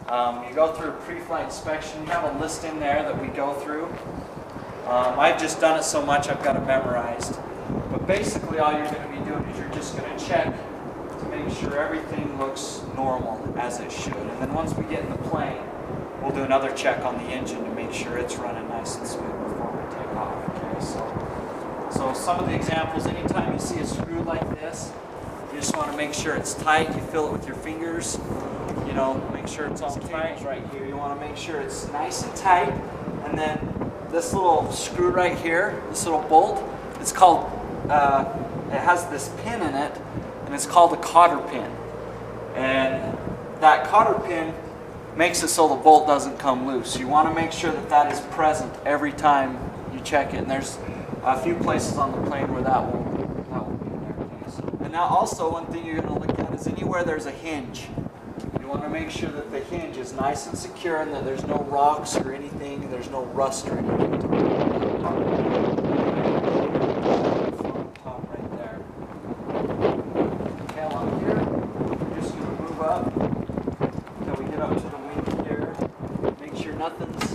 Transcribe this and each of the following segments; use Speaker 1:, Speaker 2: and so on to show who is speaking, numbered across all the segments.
Speaker 1: You go through a pre-flight inspection. You have a list in there that we go through. I've just done it so much I've got it memorized. But basically all you're going to be doing is you're just going to check to make sure everything looks normal as it should. And then once we get in the plane, we'll do another check on the engine to make sure it's running nice and smooth before we take off. Okay, so some of the examples, anytime you see a screw like this, you just want to make sure it's tight. You feel it with your fingers. You know, make sure it's all tight right here. You want to make sure it's nice and tight. And then this little screw right here, this little bolt, it's called, it has this pin in it, and it's called a cotter pin. And that cotter pin makes it so the bolt doesn't come loose. You want to make sure that that is present every time you check it. And there's a few places on the plane where that will be there. Okay, so. And now also one thing you're going to look at is anywhere there's a hinge. You want to make sure that the hinge is nice and secure and that there's no rocks or anything, there's no rust or anything. Top right there. Okay, along here, we're just going to move up until we get up to the wing here. Make sure nothing's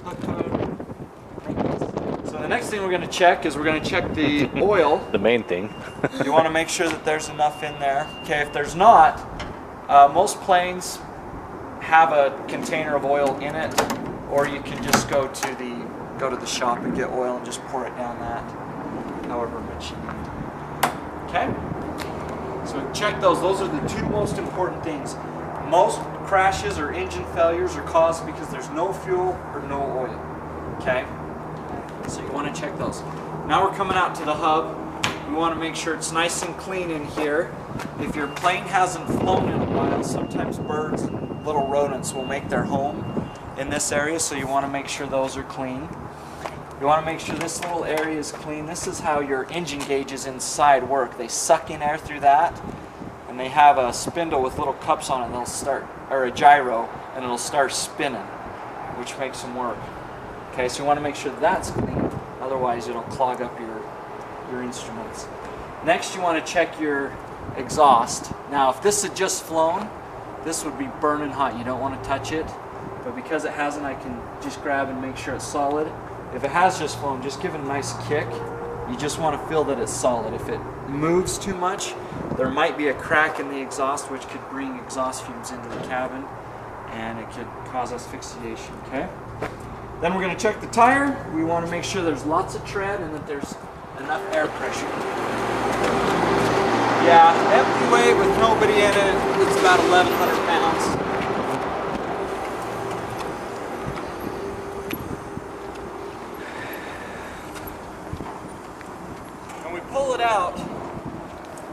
Speaker 1: hooked to it. So the next thing we're going to check is we're going to check the oil.
Speaker 2: The main thing.
Speaker 1: You want to make sure that there's enough in there. Okay, if there's not, most planes have a container of oil in it, or you can just go to the shop and get oil and just pour it down that, however much you need. Okay? So check those. Those are the two most important things. Most crashes or engine failures are caused because there's no fuel or no oil. Okay? So you want to check those. Now we're coming out to the hub. We want to make sure it's nice and clean in here. If your plane hasn't flown in a while, sometimes birds and little rodents will make their home in this area, so you want to make sure those are clean. You want to make sure this little area is clean. This is how your engine gauges inside work. They suck in air through that, and they have a spindle with little cups on it. They'll start, or a gyro, and it'll start spinning, which makes them work. Okay, so you want to make sure that's clean. Otherwise, it'll clog up your instruments. Next, you want to check your exhaust. Now, if this had just flown, this would be burning hot. You don't want to touch it, but because it hasn't, I can just grab and make sure it's solid. If it has just flown, just give it a nice kick. You just want to feel that it's solid. If it moves too much, there might be a crack in the exhaust, which could bring exhaust fumes into the cabin, and it could cause asphyxiation. Okay? Then we're going to check the tire. We want to make sure there's lots of tread and that there's enough air pressure. Yeah, empty weight with nobody in it, it's about 1,100 pounds. When we pull it out,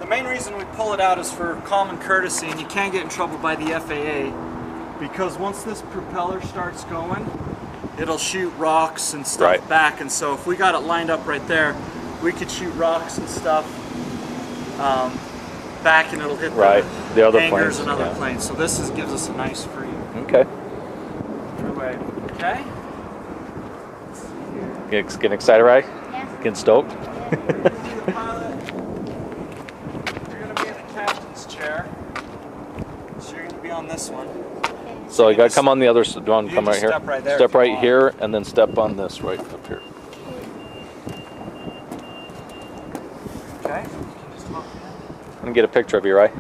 Speaker 1: the main reason we pull it out is for common courtesy, and you can't get in trouble by the FAA because once this propeller starts going, it'll shoot rocks and stuff back, and so if we got it lined up right there, we could shoot rocks and stuff back, and it'll hit
Speaker 2: the other
Speaker 1: hangars
Speaker 2: planes
Speaker 1: and other planes. So this gives us a nice freeway. Okay.
Speaker 2: Getting excited, right?
Speaker 3: Yeah.
Speaker 2: Getting stoked?
Speaker 1: The pilot, you're going to be in the captain's chair, so you're going to be on this one.
Speaker 2: So you got to come on the other side. Do you want to come right here?
Speaker 1: Step right there.
Speaker 2: Step right here, and then step on this right up here.
Speaker 1: Okay.
Speaker 2: And get a picture of you, right?